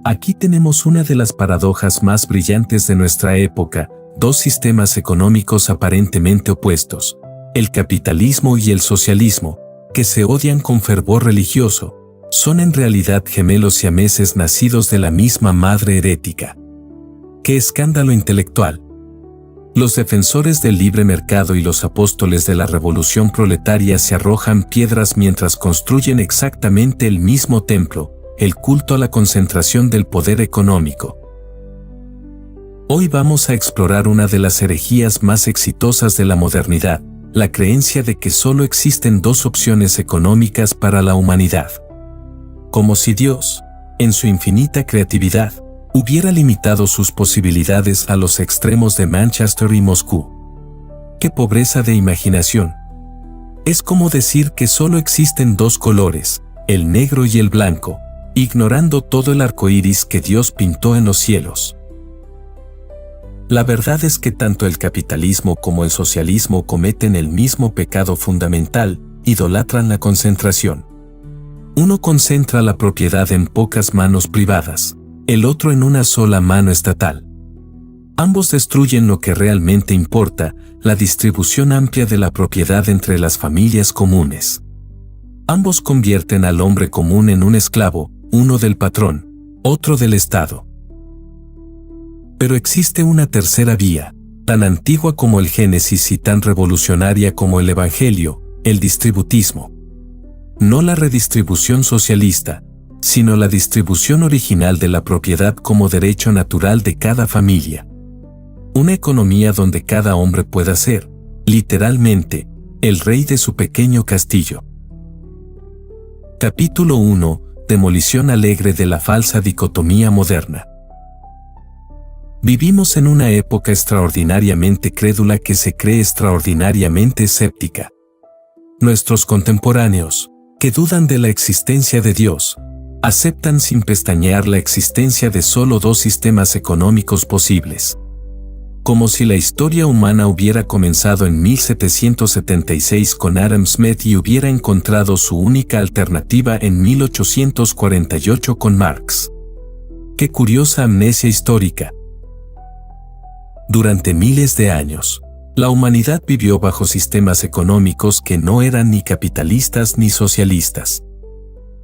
Aquí tenemos una de las paradojas más brillantes de nuestra época, dos sistemas económicos aparentemente opuestos, el capitalismo y el socialismo, que se odian con fervor religioso, son en realidad gemelos siameses nacidos de la misma madre herética. ¡Qué escándalo intelectual! Los defensores del libre mercado y los apóstoles de la revolución proletaria se arrojan piedras mientras construyen exactamente el mismo templo, el culto a la concentración del poder económico. Hoy vamos a explorar una de las herejías más exitosas de la modernidad, la creencia de que solo existen dos opciones económicas para la humanidad. Como si Dios, en su infinita creatividad, hubiera limitado sus posibilidades a los extremos de Manchester y Moscú. ¡Qué pobreza de imaginación! Es como decir que solo existen dos colores, el negro y el blanco, ignorando todo el arco iris que Dios pintó en los cielos. La verdad es que tanto el capitalismo como el socialismo cometen el mismo pecado fundamental, idolatran la concentración. Uno concentra la propiedad en pocas manos privadas, el otro en una sola mano estatal. Ambos destruyen lo que realmente importa, la distribución amplia de la propiedad entre las familias comunes. Ambos convierten al hombre común en un esclavo, uno del patrón, otro del Estado. Pero existe una tercera vía, tan antigua como el Génesis y tan revolucionaria como el Evangelio, el distributismo. No la redistribución socialista, sino la distribución original de la propiedad como derecho natural de cada familia. Una economía donde cada hombre pueda ser, literalmente, el rey de su pequeño castillo. Capítulo 1. Demolición alegre de la falsa dicotomía moderna. Vivimos en una época extraordinariamente crédula que se cree extraordinariamente escéptica. Nuestros contemporáneos, que dudan de la existencia de Dios, aceptan sin pestañear la existencia de solo dos sistemas económicos posibles. Como si la historia humana hubiera comenzado en 1776 con Adam Smith y hubiera encontrado su única alternativa en 1848 con Marx. ¡Qué curiosa amnesia histórica! Durante miles de años, la humanidad vivió bajo sistemas económicos que no eran ni capitalistas ni socialistas.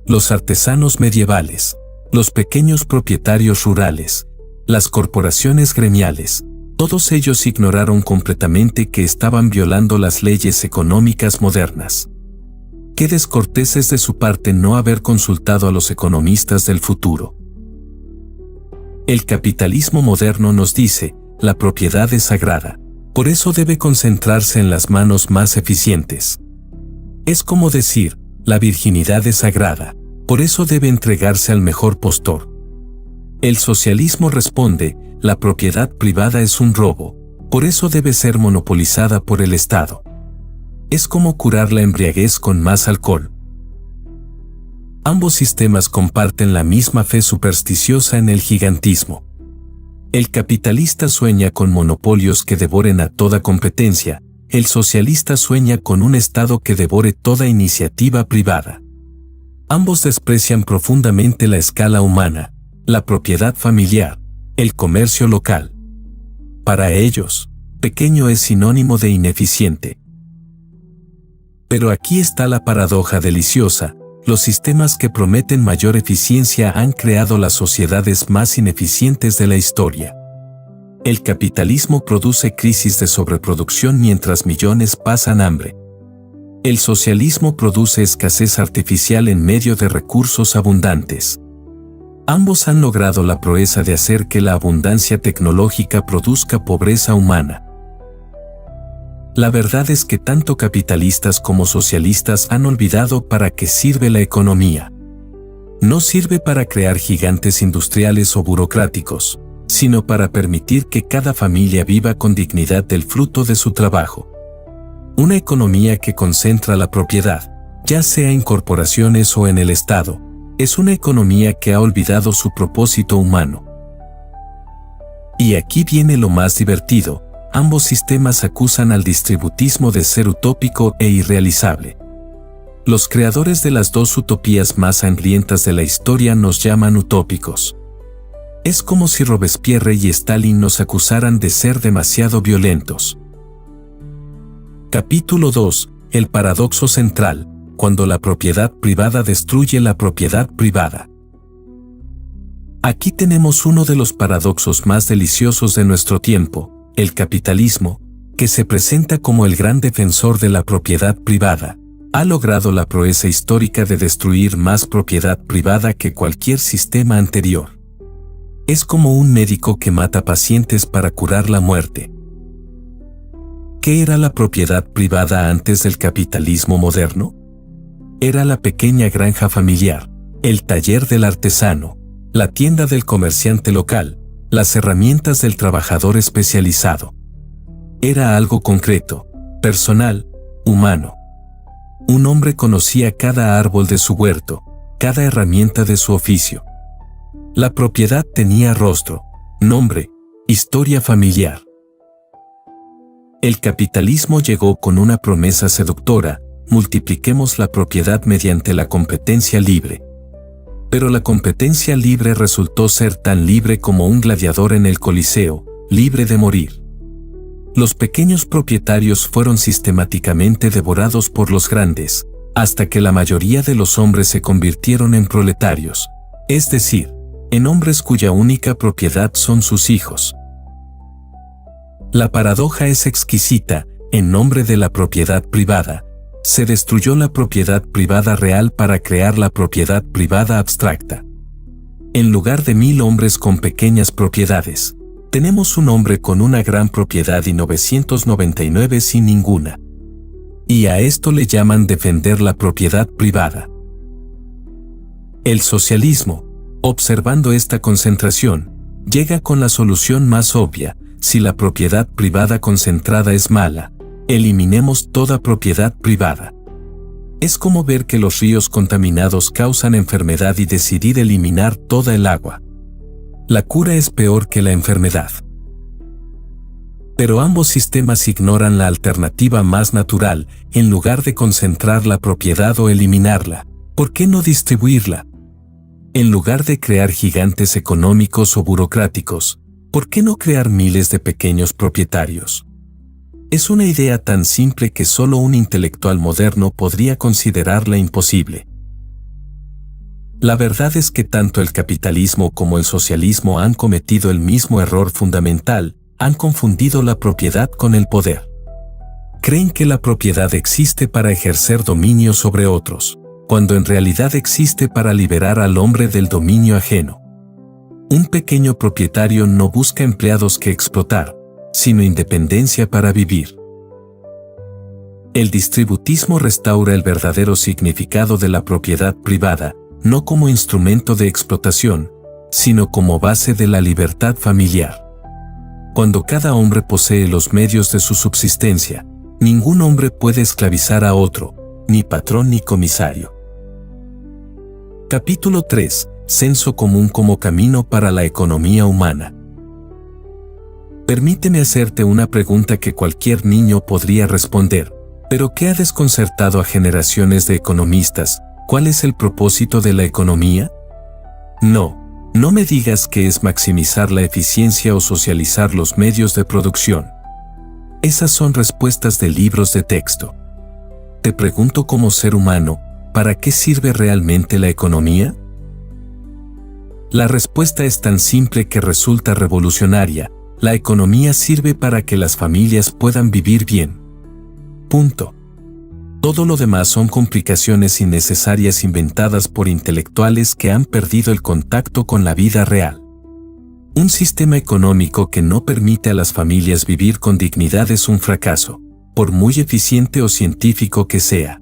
Los artesanos medievales, los pequeños propietarios rurales, las corporaciones gremiales, todos ellos ignoraron completamente que estaban violando las leyes económicas modernas. Qué descortés es de su parte no haber consultado a los economistas del futuro. El capitalismo moderno nos dice, la propiedad es sagrada, por eso debe concentrarse en las manos más eficientes. Es como decir, la virginidad es sagrada, por eso debe entregarse al mejor postor. El socialismo responde, la propiedad privada es un robo, por eso debe ser monopolizada por el Estado. Es como curar la embriaguez con más alcohol. Ambos sistemas comparten la misma fe supersticiosa en el gigantismo. El capitalista sueña con monopolios que devoren a toda competencia, el socialista sueña con un Estado que devore toda iniciativa privada. Ambos desprecian profundamente la escala humana, la propiedad familiar, el comercio local. Para ellos, pequeño es sinónimo de ineficiente. Pero aquí está la paradoja deliciosa, los sistemas que prometen mayor eficiencia han creado las sociedades más ineficientes de la historia. El capitalismo produce crisis de sobreproducción mientras millones pasan hambre. El socialismo produce escasez artificial en medio de recursos abundantes. Ambos han logrado la proeza de hacer que la abundancia tecnológica produzca pobreza humana. La verdad es que tanto capitalistas como socialistas han olvidado para qué sirve la economía. No sirve para crear gigantes industriales o burocráticos, sino para permitir que cada familia viva con dignidad del fruto de su trabajo. Una economía que concentra la propiedad, ya sea en corporaciones o en el Estado, es una economía que ha olvidado su propósito humano. Y aquí viene lo más divertido, ambos sistemas acusan al distributismo de ser utópico e irrealizable. Los creadores de las dos utopías más sangrientas de la historia nos llaman utópicos. Es como si Robespierre y Stalin nos acusaran de ser demasiado violentos. Capítulo 2. El paradoxo central, cuando la propiedad privada destruye la propiedad privada. Aquí tenemos uno de los paradoxos más deliciosos de nuestro tiempo, el capitalismo, que se presenta como el gran defensor de la propiedad privada. Ha logrado la proeza histórica de destruir más propiedad privada que cualquier sistema anterior. Es como un médico que mata pacientes para curar la muerte. ¿Qué era la propiedad privada antes del capitalismo moderno? Era la pequeña granja familiar, el taller del artesano, la tienda del comerciante local, las herramientas del trabajador especializado. Era algo concreto, personal, humano. Un hombre conocía cada árbol de su huerto, cada herramienta de su oficio. La propiedad tenía rostro, nombre, historia familiar. El capitalismo llegó con una promesa seductora: multipliquemos la propiedad mediante la competencia libre. Pero la competencia libre resultó ser tan libre como un gladiador en el Coliseo, libre de morir. Los pequeños propietarios fueron sistemáticamente devorados por los grandes, hasta que la mayoría de los hombres se convirtieron en proletarios, es decir, en hombres cuya única propiedad son sus hijos. La paradoja es exquisita. En nombre de la propiedad privada, se destruyó la propiedad privada real para crear la propiedad privada abstracta. En lugar de 1000 hombres con pequeñas propiedades, tenemos un hombre con una gran propiedad y 999 sin ninguna. Y a esto le llaman defender la propiedad privada. El socialismo, observando esta concentración, llega con la solución más obvia: si la propiedad privada concentrada es mala, eliminemos toda propiedad privada. Es como ver que los ríos contaminados causan enfermedad y decidir eliminar toda el agua. La cura es peor que la enfermedad. Pero ambos sistemas ignoran la alternativa más natural. En lugar de concentrar la propiedad o eliminarla, ¿por qué no distribuirla? En lugar de crear gigantes económicos o burocráticos, ¿por qué no crear miles de pequeños propietarios? Es una idea tan simple que solo un intelectual moderno podría considerarla imposible. La verdad es que tanto el capitalismo como el socialismo han cometido el mismo error fundamental: han confundido la propiedad con el poder. Creen que la propiedad existe para ejercer dominio sobre otros, cuando en realidad existe para liberar al hombre del dominio ajeno. Un pequeño propietario no busca empleados que explotar, sino independencia para vivir. El distributismo restaura el verdadero significado de la propiedad privada, no como instrumento de explotación, sino como base de la libertad familiar. Cuando cada hombre posee los medios de su subsistencia, ningún hombre puede esclavizar a otro, ni patrón ni comisario. Capítulo 3. Senso común como camino para la economía humana. Permíteme hacerte una pregunta que cualquier niño podría responder, pero que ha desconcertado a generaciones de economistas. ¿Cuál es el propósito de la economía? No me digas que es maximizar la eficiencia o socializar los medios de producción. Esas son respuestas de libros de texto. Te pregunto como ser humano, ¿para qué sirve realmente la economía? La respuesta es tan simple que resulta revolucionaria: la economía sirve para que las familias puedan vivir bien. Punto. Todo lo demás son complicaciones innecesarias inventadas por intelectuales que han perdido el contacto con la vida real. Un sistema económico que no permite a las familias vivir con dignidad es un fracaso, por muy eficiente o científico que sea.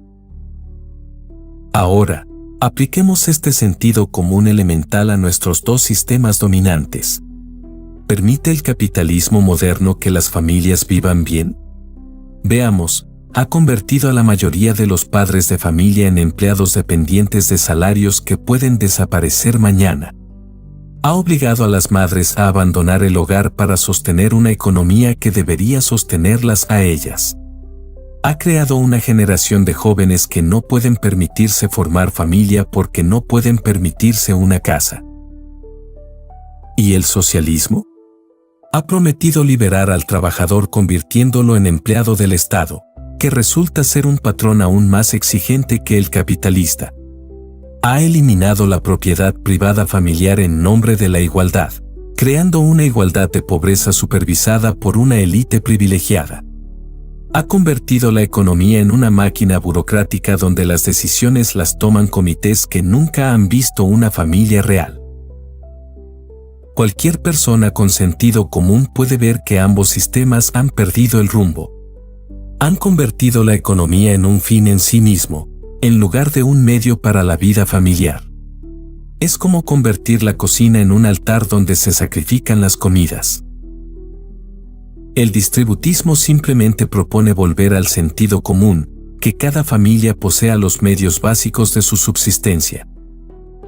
Ahora, apliquemos este sentido común elemental a nuestros dos sistemas dominantes. ¿Permite el capitalismo moderno que las familias vivan bien? Veamos. Ha convertido a la mayoría de los padres de familia en empleados dependientes de salarios que pueden desaparecer mañana. Ha obligado a las madres a abandonar el hogar para sostener una economía que debería sostenerlas a ellas. Ha creado una generación de jóvenes que no pueden permitirse formar familia porque no pueden permitirse una casa. ¿Y el socialismo? Ha prometido liberar al trabajador convirtiéndolo en empleado del Estado, que resulta ser un patrón aún más exigente que el capitalista. Ha eliminado la propiedad privada familiar en nombre de la igualdad, creando una igualdad de pobreza supervisada por una élite privilegiada. Ha convertido la economía en una máquina burocrática donde las decisiones las toman comités que nunca han visto una familia real. Cualquier persona con sentido común puede ver que ambos sistemas han perdido el rumbo. Han convertido la economía en un fin en sí mismo, en lugar de un medio para la vida familiar. Es como convertir la cocina en un altar donde se sacrifican las comidas. El distributismo simplemente propone volver al sentido común, que cada familia posea los medios básicos de su subsistencia.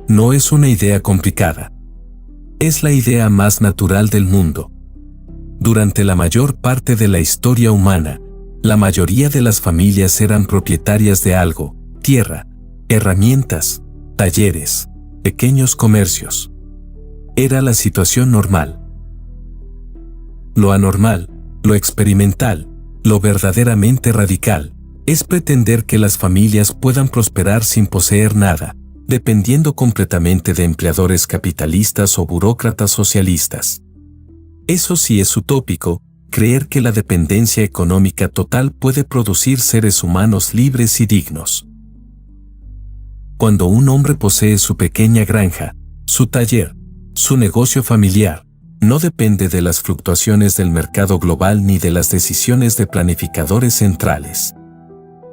No es una idea complicada. Es la idea más natural del mundo. Durante la mayor parte de la historia humana, la mayoría de las familias eran propietarias de algo: tierra, herramientas, talleres, pequeños comercios. Era la situación normal. Lo anormal, lo experimental, lo verdaderamente radical, es pretender que las familias puedan prosperar sin poseer nada, dependiendo completamente de empleadores capitalistas o burócratas socialistas. Eso sí es utópico, creer que la dependencia económica total puede producir seres humanos libres y dignos. Cuando un hombre posee su pequeña granja, su taller, su negocio familiar, no depende de las fluctuaciones del mercado global ni de las decisiones de planificadores centrales.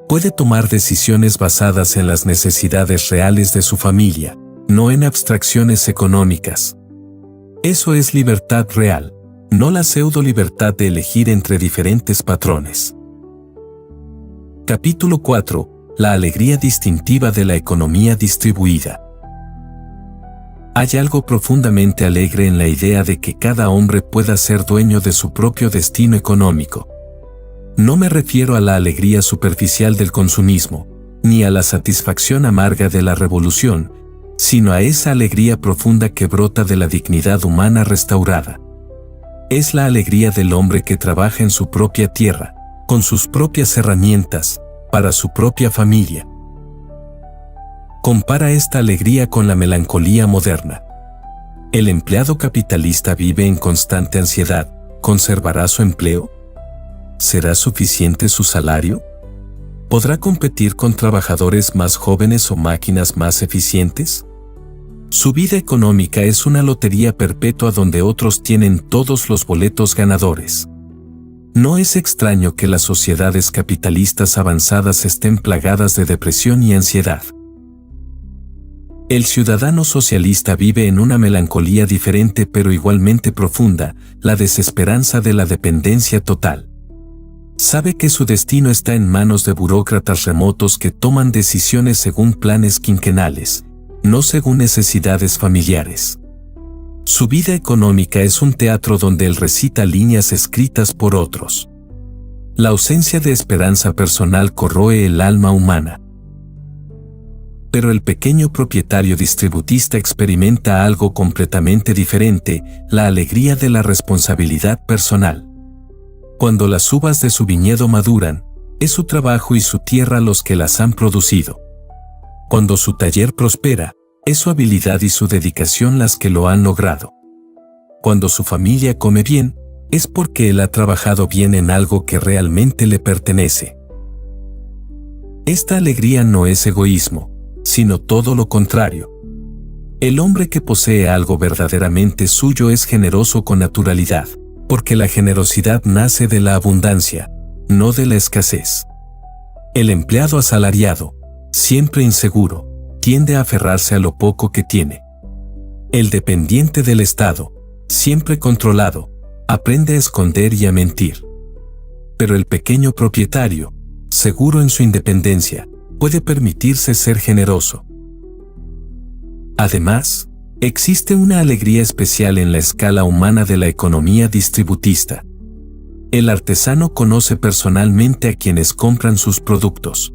Puede tomar decisiones basadas en las necesidades reales de su familia, no en abstracciones económicas. Eso es libertad real, no la pseudo-libertad de elegir entre diferentes patrones. Capítulo 4. La alegría distintiva de la economía distribuida. Hay algo profundamente alegre en la idea de que cada hombre pueda ser dueño de su propio destino económico. No me refiero a la alegría superficial del consumismo, ni a la satisfacción amarga de la revolución, sino a esa alegría profunda que brota de la dignidad humana restaurada. Es la alegría del hombre que trabaja en su propia tierra, con sus propias herramientas, para su propia familia. Compara esta alegría con la melancolía moderna. El empleado capitalista vive en constante ansiedad. ¿Conservará su empleo? ¿Será suficiente su salario? ¿Podrá competir con trabajadores más jóvenes o máquinas más eficientes? Su vida económica es una lotería perpetua donde otros tienen todos los boletos ganadores. No es extraño que las sociedades capitalistas avanzadas estén plagadas de depresión y ansiedad. El ciudadano socialista vive en una melancolía diferente pero igualmente profunda, la desesperanza de la dependencia total. Sabe que su destino está en manos de burócratas remotos que toman decisiones según planes quinquenales, no según necesidades familiares. Su vida económica es un teatro donde él recita líneas escritas por otros. La ausencia de esperanza personal corroe el alma humana. Pero el pequeño propietario distributista experimenta algo completamente diferente: la alegría de la responsabilidad personal. Cuando las uvas de su viñedo maduran, es su trabajo y su tierra los que las han producido. Cuando su taller prospera, es su habilidad y su dedicación las que lo han logrado. Cuando su familia come bien, es porque él ha trabajado bien en algo que realmente le pertenece. Esta alegría no es egoísmo, sino todo lo contrario. El hombre que posee algo verdaderamente suyo es generoso con naturalidad, porque la generosidad nace de la abundancia, no de la escasez. El empleado asalariado, siempre inseguro, tiende a aferrarse a lo poco que tiene. El dependiente del Estado, siempre controlado, aprende a esconder y a mentir. Pero el pequeño propietario, seguro en su independencia, puede permitirse ser generoso. Además, existe una alegría especial en la escala humana de la economía distributista. El artesano conoce personalmente a quienes compran sus productos.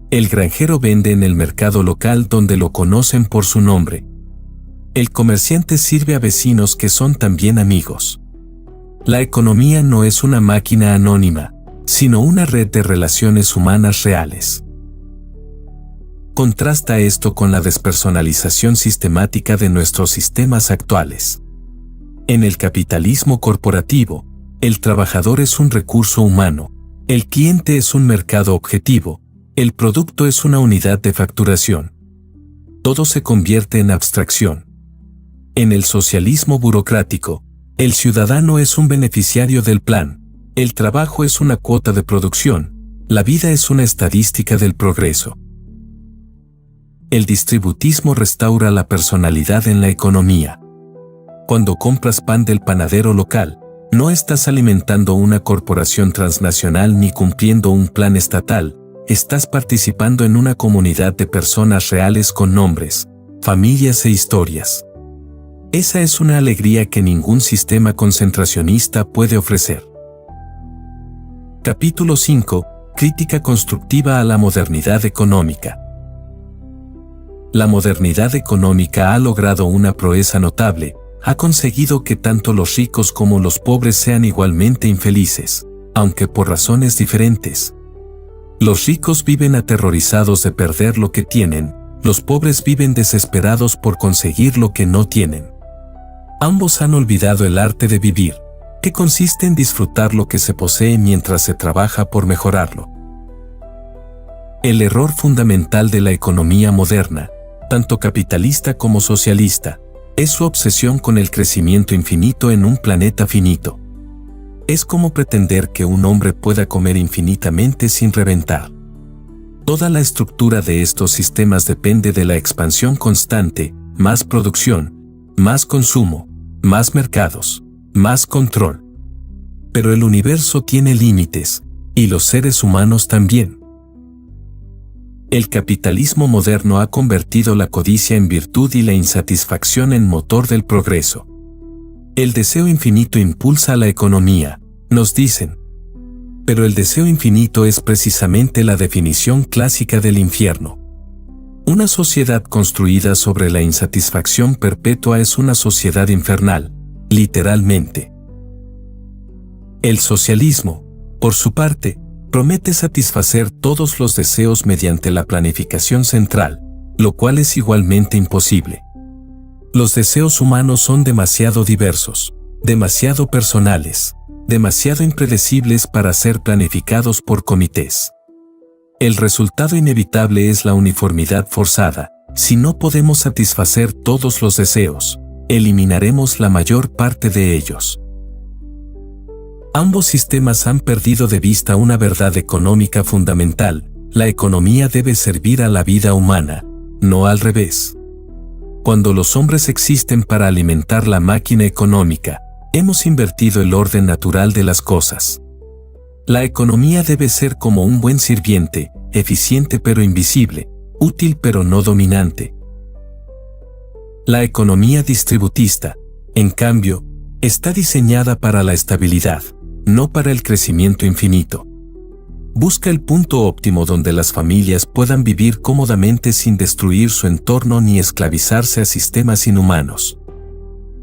El granjero vende en el mercado local donde lo conocen por su nombre. El comerciante sirve a vecinos que son también amigos. La economía no es una máquina anónima, sino una red de relaciones humanas reales. Contrasta esto con la despersonalización sistemática de nuestros sistemas actuales. En el capitalismo corporativo, el trabajador es un recurso humano, el cliente es un mercado objetivo, el producto es una unidad de facturación. Todo se convierte en abstracción. En el socialismo burocrático, el ciudadano es un beneficiario del plan, el trabajo es una cuota de producción, la vida es una estadística del progreso. El distributismo restaura la personalidad en la economía. Cuando compras pan del panadero local, no estás alimentando una corporación transnacional ni cumpliendo un plan estatal, estás participando en una comunidad de personas reales con nombres, familias e historias. Esa es una alegría que ningún sistema concentracionista puede ofrecer. Capítulo 5. Crítica constructiva a la modernidad económica. La modernidad económica ha logrado una proeza notable, ha conseguido que tanto los ricos como los pobres sean igualmente infelices, aunque por razones diferentes. Los ricos viven aterrorizados de perder lo que tienen, los pobres viven desesperados por conseguir lo que no tienen. Ambos han olvidado el arte de vivir, que consiste en disfrutar lo que se posee mientras se trabaja por mejorarlo. El error fundamental de la economía moderna, tanto capitalista como socialista, es su obsesión con el crecimiento infinito en un planeta finito. Es como pretender que un hombre pueda comer infinitamente sin reventar. Toda la estructura de estos sistemas depende de la expansión constante, más producción, más consumo, más mercados, más control. Pero el universo tiene límites, y los seres humanos también. El capitalismo moderno ha convertido la codicia en virtud y la insatisfacción en motor del progreso. El deseo infinito impulsa a la economía, nos dicen. Pero el deseo infinito es precisamente la definición clásica del infierno. Una sociedad construida sobre la insatisfacción perpetua es una sociedad infernal, literalmente. El socialismo, por su parte, promete satisfacer todos los deseos mediante la planificación central, lo cual es igualmente imposible. Los deseos humanos son demasiado diversos, demasiado personales, demasiado impredecibles para ser planificados por comités. El resultado inevitable es la uniformidad forzada. Si no podemos satisfacer todos los deseos, eliminaremos la mayor parte de ellos. Ambos sistemas han perdido de vista una verdad económica fundamental: la economía debe servir a la vida humana, no al revés. Cuando los hombres existen para alimentar la máquina económica, hemos invertido el orden natural de las cosas. La economía debe ser como un buen sirviente, eficiente pero invisible, útil pero no dominante. La economía distributista, en cambio, está diseñada para la estabilidad, no para el crecimiento infinito. Busca el punto óptimo donde las familias puedan vivir cómodamente sin destruir su entorno ni esclavizarse a sistemas inhumanos.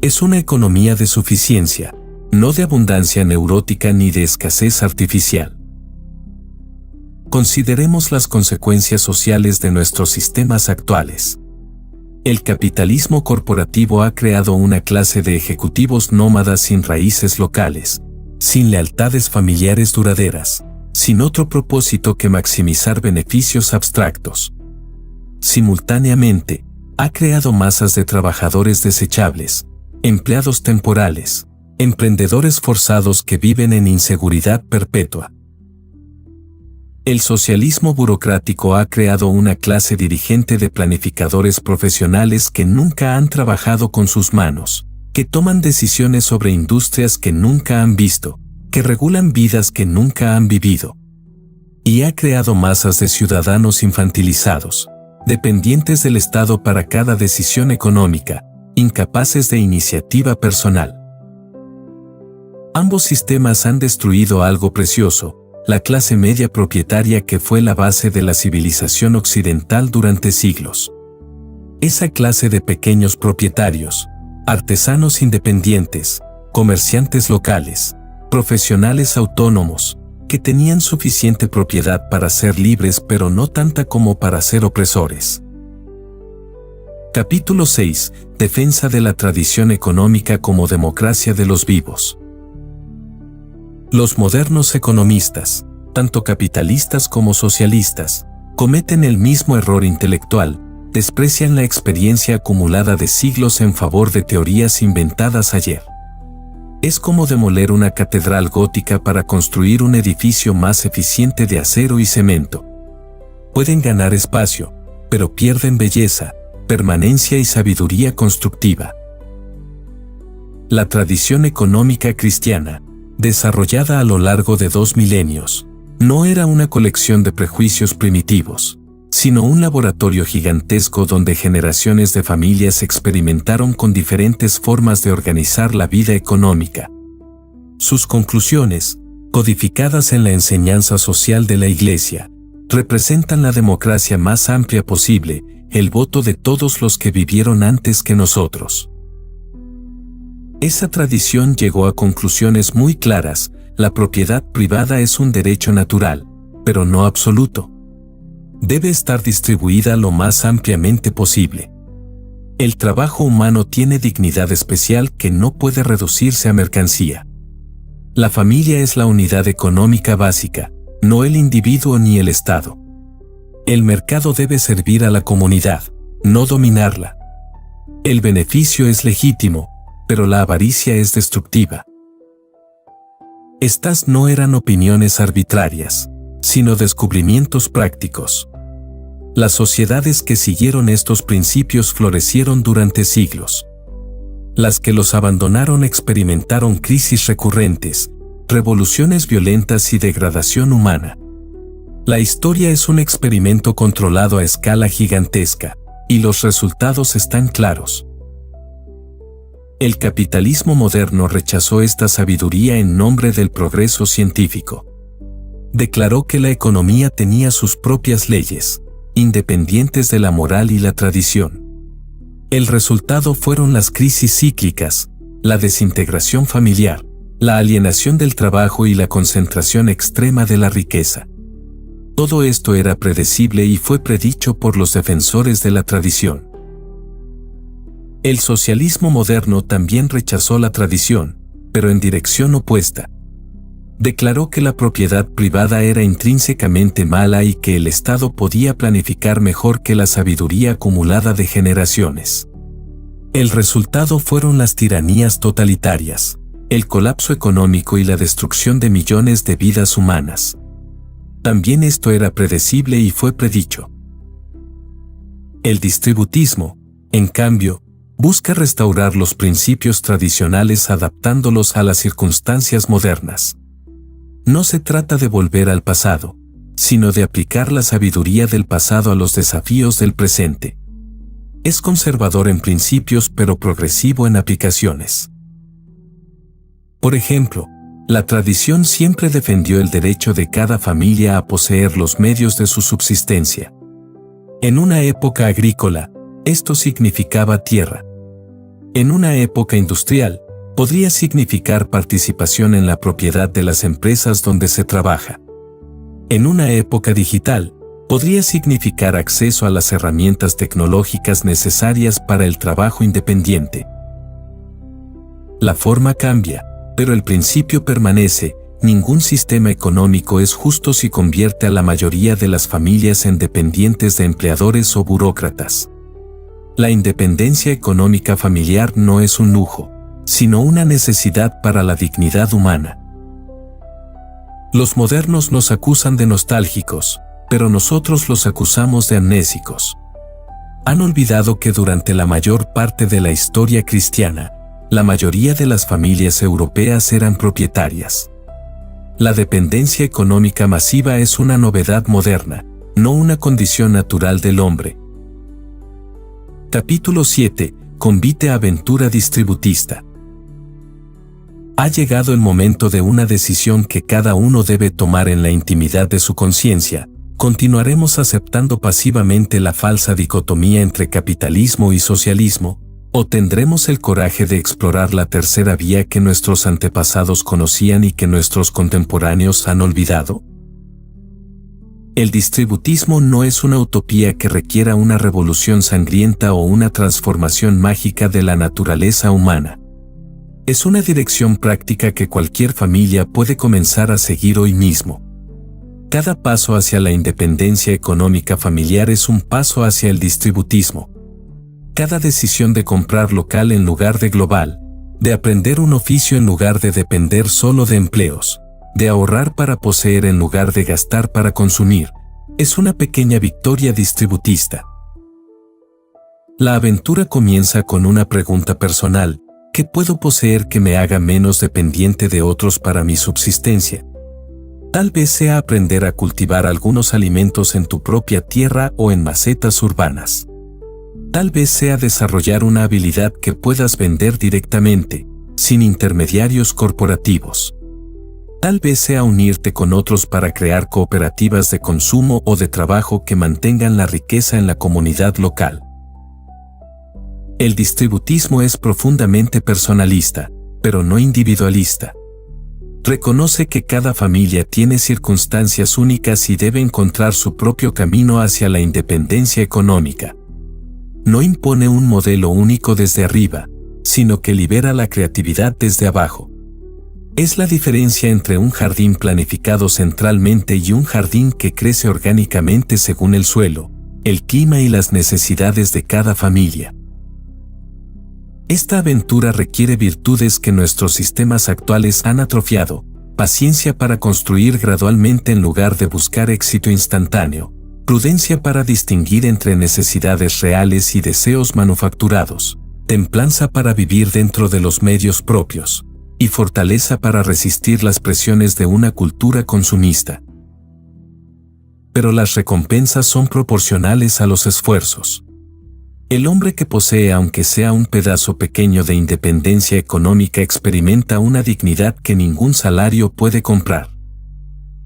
Es una economía de suficiencia, no de abundancia neurótica ni de escasez artificial. Consideremos las consecuencias sociales de nuestros sistemas actuales. El capitalismo corporativo ha creado una clase de ejecutivos nómadas sin raíces locales, sin lealtades familiares duraderas, sin otro propósito que maximizar beneficios abstractos. Simultáneamente, ha creado masas de trabajadores desechables, empleados temporales, emprendedores forzados que viven en inseguridad perpetua. El socialismo burocrático ha creado una clase dirigente de planificadores profesionales que nunca han trabajado con sus manos, que toman decisiones sobre industrias que nunca han visto, que regulan vidas que nunca han vivido. Y ha creado masas de ciudadanos infantilizados, dependientes del Estado para cada decisión económica, incapaces de iniciativa personal. Ambos sistemas han destruido algo precioso: la clase media propietaria que fue la base de la civilización occidental durante siglos. Esa clase de pequeños propietarios, artesanos independientes, comerciantes locales, profesionales autónomos, que tenían suficiente propiedad para ser libres pero no tanta como para ser opresores. Capítulo 6. Defensa de la tradición económica como democracia de los vivos. Los modernos economistas, tanto capitalistas como socialistas, cometen el mismo error intelectual, desprecian la experiencia acumulada de siglos en favor de teorías inventadas ayer. Es como demoler una catedral gótica para construir un edificio más eficiente de acero y cemento. Pueden ganar espacio, pero pierden belleza, permanencia y sabiduría constructiva. La tradición económica cristiana, desarrollada a lo largo de 2 milenios, no era una colección de prejuicios primitivos, sino un laboratorio gigantesco donde generaciones de familias experimentaron con diferentes formas de organizar la vida económica. Sus conclusiones, codificadas en la enseñanza social de la Iglesia, representan la democracia más amplia posible, el voto de todos los que vivieron antes que nosotros. Esa tradición llegó a conclusiones muy claras: la propiedad privada es un derecho natural, pero no absoluto. Debe estar distribuida lo más ampliamente posible. El trabajo humano tiene dignidad especial que no puede reducirse a mercancía. La familia es la unidad económica básica, no el individuo ni el Estado. El mercado debe servir a la comunidad, no dominarla. El beneficio es legítimo, pero la avaricia es destructiva. Estas no eran opiniones arbitrarias, sino descubrimientos prácticos. Las sociedades que siguieron estos principios florecieron durante siglos. Las que los abandonaron experimentaron crisis recurrentes, revoluciones violentas y degradación humana. La historia es un experimento controlado a escala gigantesca, y los resultados están claros. El capitalismo moderno rechazó esta sabiduría en nombre del progreso científico. Declaró que la economía tenía sus propias leyes, independientes de la moral y la tradición. El resultado fueron las crisis cíclicas, la desintegración familiar, la alienación del trabajo y la concentración extrema de la riqueza. Todo esto era predecible y fue predicho por los defensores de la tradición. El socialismo moderno también rechazó la tradición, pero en dirección opuesta. Declaró que la propiedad privada era intrínsecamente mala y que el Estado podía planificar mejor que la sabiduría acumulada de generaciones. El resultado fueron las tiranías totalitarias, el colapso económico y la destrucción de millones de vidas humanas. También esto era predecible y fue predicho. El distributismo, en cambio, busca restaurar los principios tradicionales adaptándolos a las circunstancias modernas. No se trata de volver al pasado, sino de aplicar la sabiduría del pasado a los desafíos del presente. Es conservador en principios pero progresivo en aplicaciones. Por ejemplo, la tradición siempre defendió el derecho de cada familia a poseer los medios de su subsistencia. En una época agrícola, esto significaba tierra. En una época industrial, podría significar participación en la propiedad de las empresas donde se trabaja. En una época digital, podría significar acceso a las herramientas tecnológicas necesarias para el trabajo independiente. La forma cambia, pero el principio permanece: ningún sistema económico es justo si convierte a la mayoría de las familias en dependientes de empleadores o burócratas. La independencia económica familiar no es un lujo, sino una necesidad para la dignidad humana. Los modernos nos acusan de nostálgicos, pero nosotros los acusamos de amnésicos. Han olvidado que durante la mayor parte de la historia cristiana, la mayoría de las familias europeas eran propietarias. La dependencia económica masiva es una novedad moderna, no una condición natural del hombre. Capítulo 7. Convite a aventura distributista. Ha llegado el momento de una decisión que cada uno debe tomar en la intimidad de su conciencia: continuaremos aceptando pasivamente la falsa dicotomía entre capitalismo y socialismo, ¿o tendremos el coraje de explorar la tercera vía que nuestros antepasados conocían y que nuestros contemporáneos han olvidado? El distributismo no es una utopía que requiera una revolución sangrienta o una transformación mágica de la naturaleza humana. Es una dirección práctica que cualquier familia puede comenzar a seguir hoy mismo. Cada paso hacia la independencia económica familiar es un paso hacia el distributismo. Cada decisión de comprar local en lugar de global, de aprender un oficio en lugar de depender solo de empleos, de ahorrar para poseer en lugar de gastar para consumir, es una pequeña victoria distributista. La aventura comienza con una pregunta personal: ¿qué puedo poseer que me haga menos dependiente de otros para mi subsistencia? Tal vez sea aprender a cultivar algunos alimentos en tu propia tierra o en macetas urbanas. Tal vez sea desarrollar una habilidad que puedas vender directamente, sin intermediarios corporativos. Tal vez sea unirte con otros para crear cooperativas de consumo o de trabajo que mantengan la riqueza en la comunidad local. El distributismo es profundamente personalista, pero no individualista. Reconoce que cada familia tiene circunstancias únicas y debe encontrar su propio camino hacia la independencia económica. No impone un modelo único desde arriba, sino que libera la creatividad desde abajo. Es la diferencia entre un jardín planificado centralmente y un jardín que crece orgánicamente según el suelo, el clima y las necesidades de cada familia. Esta aventura requiere virtudes que nuestros sistemas actuales han atrofiado: paciencia para construir gradualmente en lugar de buscar éxito instantáneo, prudencia para distinguir entre necesidades reales y deseos manufacturados, templanza para vivir dentro de los medios propios, y fortaleza para resistir las presiones de una cultura consumista. Pero las recompensas son proporcionales a los esfuerzos. El hombre que posee aunque sea un pedazo pequeño de independencia económica experimenta una dignidad que ningún salario puede comprar.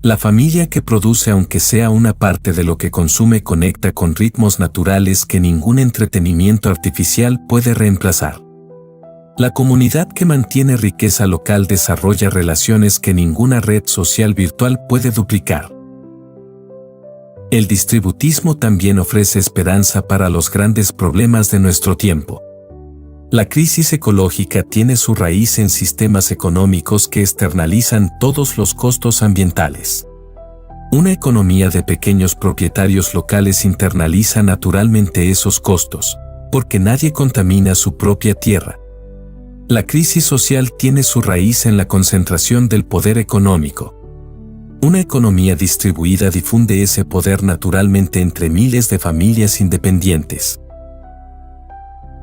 La familia que produce aunque sea una parte de lo que consume conecta con ritmos naturales que ningún entretenimiento artificial puede reemplazar. La comunidad que mantiene riqueza local desarrolla relaciones que ninguna red social virtual puede duplicar. El distributismo también ofrece esperanza para los grandes problemas de nuestro tiempo. La crisis ecológica tiene su raíz en sistemas económicos que externalizan todos los costos ambientales. Una economía de pequeños propietarios locales internaliza naturalmente esos costos, porque nadie contamina su propia tierra. La crisis social tiene su raíz en la concentración del poder económico. Una economía distribuida difunde ese poder naturalmente entre miles de familias independientes.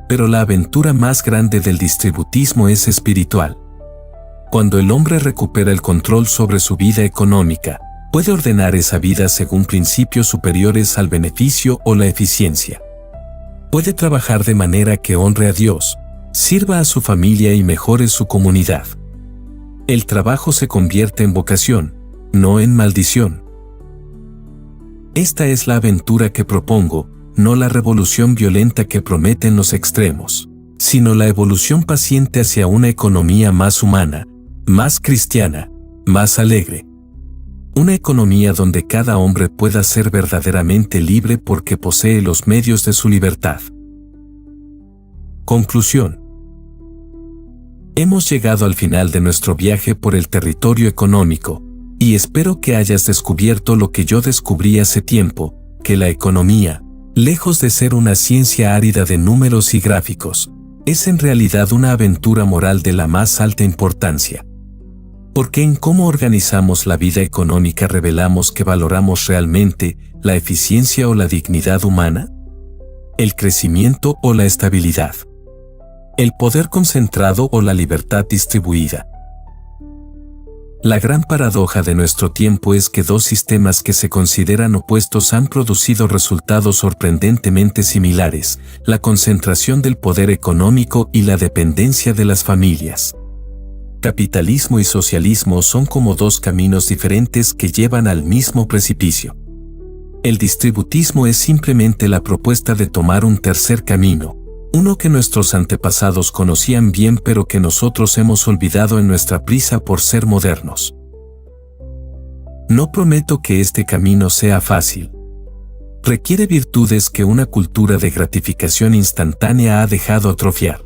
Pero la aventura más grande del distributismo es espiritual. Cuando el hombre recupera el control sobre su vida económica, puede ordenar esa vida según principios superiores al beneficio o la eficiencia. Puede trabajar de manera que honre a Dios, sirva a su familia y mejore su comunidad. El trabajo se convierte en vocación, no en maldición. Esta es la aventura que propongo, no la revolución violenta que prometen los extremos, sino la evolución paciente hacia una economía más humana, más cristiana, más alegre. Una economía donde cada hombre pueda ser verdaderamente libre porque posee los medios de su libertad. Conclusión. Hemos llegado al final de nuestro viaje por el territorio económico, y espero que hayas descubierto lo que yo descubrí hace tiempo, que la economía, lejos de ser una ciencia árida de números y gráficos, es en realidad una aventura moral de la más alta importancia. Porque en cómo organizamos la vida económica revelamos que valoramos realmente la eficiencia o la dignidad humana, el crecimiento o la estabilidad, el poder concentrado o la libertad distribuida. La gran paradoja de nuestro tiempo es que dos sistemas que se consideran opuestos han producido resultados sorprendentemente similares: la concentración del poder económico y la dependencia de las familias. Capitalismo y socialismo son como dos caminos diferentes que llevan al mismo precipicio. El distributismo es simplemente la propuesta de tomar un tercer camino, uno que nuestros antepasados conocían bien pero que nosotros hemos olvidado en nuestra prisa por ser modernos. No prometo que este camino sea fácil. Requiere virtudes que una cultura de gratificación instantánea ha dejado atrofiar.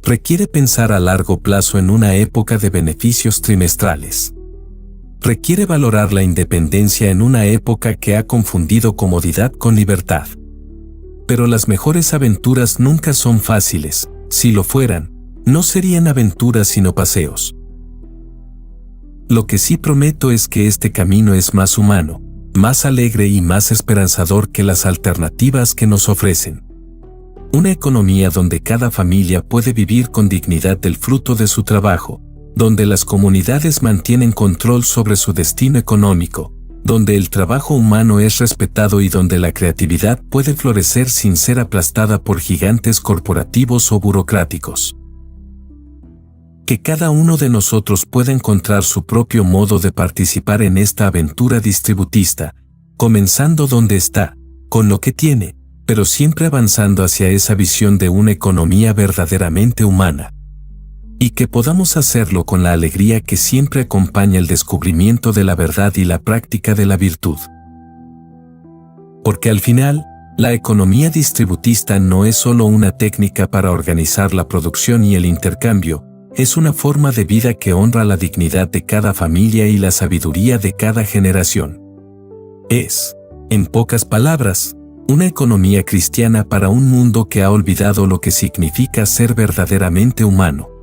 Requiere pensar a largo plazo en una época de beneficios trimestrales. Requiere valorar la independencia en una época que ha confundido comodidad con libertad. Pero las mejores aventuras nunca son fáciles. Si lo fueran, no serían aventuras sino paseos. Lo que sí prometo es que este camino es más humano, más alegre y más esperanzador que las alternativas que nos ofrecen. Una economía donde cada familia puede vivir con dignidad del fruto de su trabajo, donde las comunidades mantienen control sobre su destino económico, donde el trabajo humano es respetado y donde la creatividad puede florecer sin ser aplastada por gigantes corporativos o burocráticos. Que cada uno de nosotros pueda encontrar su propio modo de participar en esta aventura distributista, comenzando donde está, con lo que tiene, pero siempre avanzando hacia esa visión de una economía verdaderamente humana. Y que podamos hacerlo con la alegría que siempre acompaña el descubrimiento de la verdad y la práctica de la virtud. Porque al final, la economía distributista no es solo una técnica para organizar la producción y el intercambio, es una forma de vida que honra la dignidad de cada familia y la sabiduría de cada generación. Es, en pocas palabras, una economía cristiana para un mundo que ha olvidado lo que significa ser verdaderamente humano.